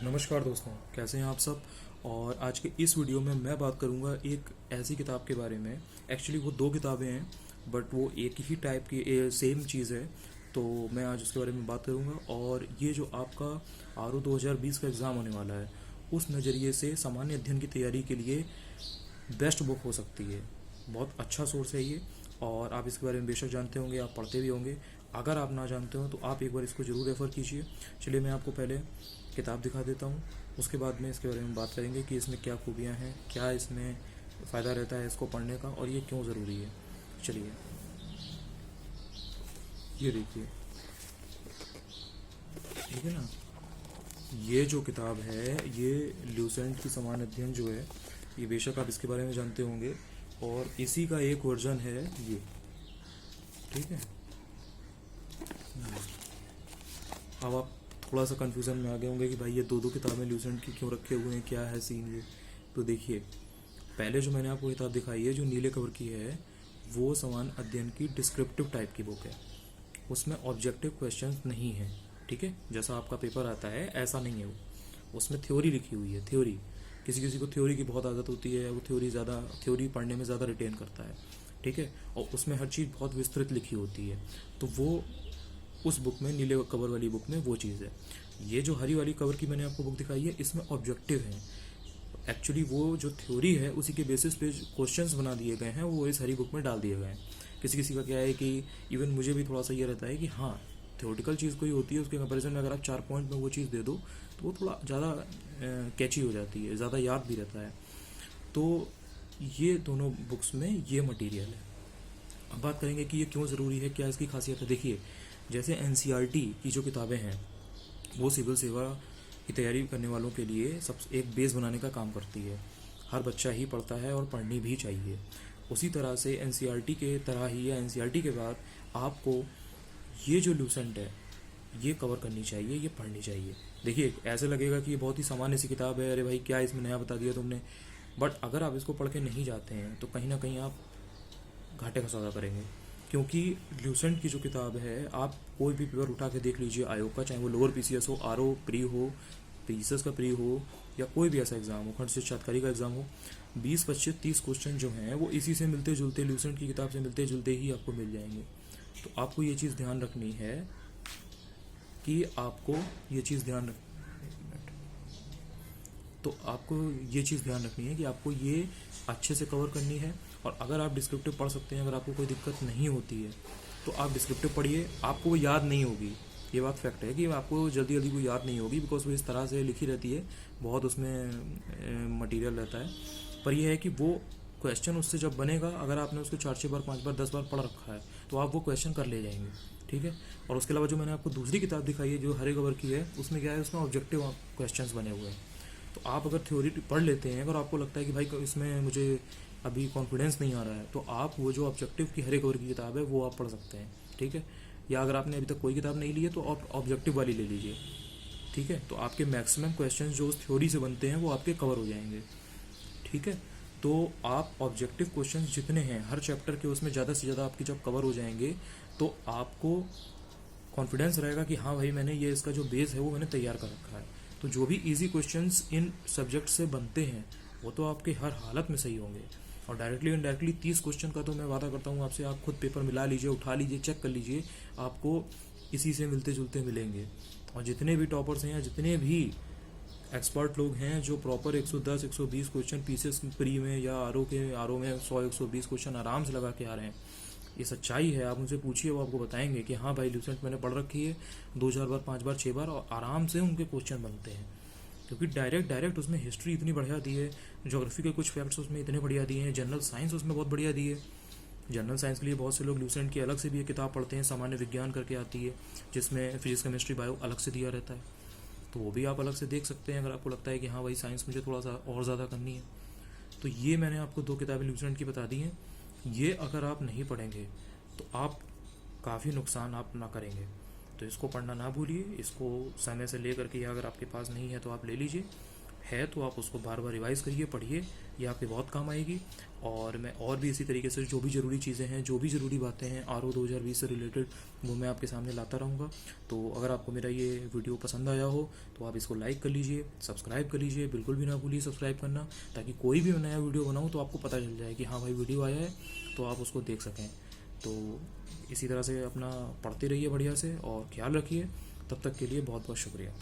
नमस्कार दोस्तों, कैसे हैं आप सब। और आज के इस वीडियो में मैं बात करूंगा एक ऐसी किताब के बारे में। एक्चुअली वो दो किताबें हैं, बट वो एक ही टाइप की सेम चीज़ है। तो मैं आज उसके बारे में बात करूंगा। और ये जो आपका आर ओ 2020 का एग्ज़ाम होने वाला है, उस नज़रिए से सामान्य अध्ययन की तैयारी के लिए बेस्ट बुक हो सकती है। बहुत अच्छा सोर्स है ये, और आप इसके बारे में बेशक जानते होंगे, आप पढ़ते भी होंगे। अगर आप ना जानते हो तो आप एक बार इसको ज़रूर रेफ़र कीजिए। चलिए मैं आपको पहले किताब दिखा देता हूँ, उसके बाद में इसके बारे में बात करेंगे कि इसमें क्या खूबियाँ हैं, क्या इसमें फ़ायदा रहता है इसको पढ़ने का, और ये क्यों ज़रूरी है। चलिए, ये देखिए, ठीक है ना। ये जो किताब है, ये ल्यूसेंट की समान अध्ययन जो है, ये बेशक आप इसके बारे में जानते होंगे, और इसी का एक वर्जन है ये। ठीक है। अब आप थोड़ा सा कन्फ्यूज़न में आ गए होंगे कि भाई ये दो दो किताबें ल्यूसेंट की क्यों रखे हुए हैं, क्या है सीन ये। तो देखिए, पहले जो मैंने आपको किताब दिखाई है जो नीले कवर की है, वो समान अध्ययन की डिस्क्रिप्टिव टाइप की बुक है। उसमें ऑब्जेक्टिव क्वेश्चंस नहीं है। ठीक है, जैसा आपका पेपर आता है ऐसा नहीं है वो। उसमें थ्योरी लिखी हुई है, थ्योरी। किसी किसी को थ्योरी की बहुत आदत होती है, वो थ्योरी पढ़ने में ज़्यादा रिटेन करता है। ठीक है, और उसमें हर चीज़ बहुत विस्तृत लिखी होती है। तो वो उस बुक में, नीले कवर वाली बुक में वो चीज़ है। ये जो हरी वाली कवर की मैंने आपको बुक दिखाई है, इसमें ऑब्जेक्टिव है। एक्चुअली वो जो थ्योरी है उसी के बेसिस पे क्वेश्चंस बना दिए गए हैं, वो इस हरी बुक में डाल दिए गए हैं। किसी किसी का क्या है कि इवन मुझे भी थोड़ा सा ये रहता है कि हाँ, थ्योरेटिकल चीज़ कोई होती है, उसके कंपैरिजन में अगर आप 4 पॉइंट में वो चीज़ दे दो तो वो थोड़ा ज़्यादा कैची हो जाती है, ज़्यादा याद भी रहता है। तो ये दोनों बुक्स में ये मटेरियल है। अब बात करेंगे कि ये क्यों ज़रूरी है, क्या इसकी खासियत है। देखिए, जैसे एनसीईआरटी की जो किताबें हैं, वो सिविल सेवा की तैयारी करने वालों के लिए सब एक बेस बनाने का काम करती है। हर बच्चा ही पढ़ता है और पढ़नी भी चाहिए। उसी तरह से एनसीईआरटी के तरह ही, या एनसीईआरटी के बाद आपको ये जो लूसेंट है, ये कवर करनी चाहिए, ये पढ़नी चाहिए। देखिए, ऐसे लगेगा कि ये बहुत ही सामान्य सी किताब है, अरे भाई क्या इसमें नया बता दिया तुमने। बट अगर आप इसको पढ़ के नहीं जाते हैं तो कहीं ना कहीं आप घाटे का सौदा करेंगे। क्योंकि ल्यूसेंट की जो किताब है, आप कोई भी पेपर उठा के देख लीजिए आयोग का, चाहे वो लोअर पीसीएस हो, आरओ प्री हो, पीसीएस का प्री हो, या कोई भी ऐसा एग्ज़ाम हो, खंड शिक्षा अधिकारी का एग्ज़ाम हो, 20 25 30 क्वेश्चन जो हैं वो इसी से मिलते जुलते, ल्यूसेंट की किताब से मिलते जुलते ही आपको मिल जाएंगे। तो आपको ये चीज़ ध्यान रखनी है कि आपको ये चीज़ ध्यान रख तो आपको ये चीज़ ध्यान रखनी है कि आपको ये अच्छे से कवर करनी है। और अगर आप डिस्क्रिप्टिव पढ़ सकते हैं, अगर आपको कोई दिक्कत नहीं होती है तो आप डिस्क्रिप्टिव पढ़िए। आपको वो याद नहीं होगी, ये बात फैक्ट है कि आपको जल्दी जल्दी वो याद नहीं होगी, बिकॉज वो इस तरह से लिखी रहती है, बहुत उसमें मटेरियल रहता है। पर यह है कि वो क्वेश्चन उससे जब बनेगा, अगर आपने उसको 4 6 बार 5 बार 10 बार पढ़ रखा है तो आप वो क्वेश्चन कर ले जाएंगे। ठीक है। और उसके अलावा जो मैंने आपको दूसरी किताब दिखाई है जो हरे कवर की है, उसमें क्या है, उसमें ऑब्जेक्टिव क्वेश्चंस बने हुए हैं। तो आप अगर थ्योरी पढ़ लेते हैं, अगर आपको लगता है कि भाई इसमें मुझे अभी कॉन्फिडेंस नहीं आ रहा है, तो आप वो जो ऑब्जेक्टिव की हरे कवर की किताब है वो आप पढ़ सकते हैं। ठीक है। या अगर आपने अभी तक कोई किताब नहीं ली है तो आप ऑब्जेक्टिव वाली ले लीजिए। ठीक है। तो आपके मैक्सिमम क्वेश्चंस जो उस थ्योरी से बनते हैं वो आपके कवर हो जाएंगे। ठीक है। तो आप ऑब्जेक्टिव क्वेश्चंस जितने हैं हर चैप्टर के, उसमें ज़्यादा से ज़्यादा आपके जब कवर हो जाएंगे तो आपको कॉन्फिडेंस रहेगा कि हाँ भाई, मैंने ये इसका जो बेस है वो मैंने तैयार कर रखा है। तो जो भी इजी क्वेश्चंस इन सब्जेक्ट से बनते हैं वो तो आपके हर हालत में सही होंगे। और डायरेक्टली इनडायरेक्टली 30 क्वेश्चन का तो मैं वादा करता हूँ आपसे, आप खुद पेपर मिला लीजिए, उठा लीजिए, चेक कर लीजिए, आपको इसी से मिलते जुलते मिलेंगे। और जितने भी टॉपर्स हैं या जितने भी एक्सपर्ट लोग हैं जो प्रॉपर 110 120 क्वेश्चन पीसेस प्री में या आर ओ में 100 120 क्वेश्चन आराम से लगा के आ रहे हैं, ये सच्चाई है। आप उनसे पूछिए, वो आपको बताएंगे कि हाँ भाई, ल्यूसेंट मैंने पढ़ रखी है 2 4 बार 5 बार 6 बार, और आराम से उनके क्वेश्चन बनते हैं। क्योंकि डायरेक्ट उसमें हिस्ट्री इतनी बढ़िया दी है, ज्योग्राफी के कुछ फैक्ट्स उसमें इतने बढ़िया दिए हैं, जनरल साइंस उसमें बहुत बढ़िया दी है। जनरल साइंस के लिए बहुत से लोग ल्यूसेंट की अलग से भी एक किताब पढ़ते हैं, सामान्य विज्ञान करके आती है, जिसमें फिजिक्स केमिस्ट्री बायो अलग से दिया रहता है। तो वो भी आप अलग से देख सकते हैं अगर आपको लगता है कि हाँ भाई, साइंस मुझे थोड़ा सा और ज़्यादा करनी है। तो ये मैंने आपको दो किताबें ल्यूसेंट की बता दी हैं। ये अगर आप नहीं पढ़ेंगे तो आप काफ़ी नुकसान आप ना करेंगे। तो इसको पढ़ना ना भूलिए, इसको समय से ले करके, अगर आपके पास नहीं है तो आप ले लीजिए। है तो आप उसको बार बार रिवाइज़ करिए, पढ़िए, ये आपके बहुत काम आएगी। और मैं और भी इसी तरीके से जो भी ज़रूरी चीज़ें हैं, जो भी ज़रूरी बातें हैं RO 2020 से रिलेटेड, वो मैं आपके सामने लाता रहूँगा। तो अगर आपको मेरा ये वीडियो पसंद आया हो तो आप इसको लाइक कर लीजिए, सब्सक्राइब कर लीजिए, बिल्कुल भी ना भूलिए सब्सक्राइब करना, ताकि कोई भी नया वीडियो बनाऊँ तो आपको पता चल जाए कि हाँ भाई वीडियो आया है, तो आप उसको देख सकें। तो इसी तरह से अपना पढ़ते रहिए बढ़िया से और ख्याल रखिए। तब तक के लिए बहुत बहुत शुक्रिया।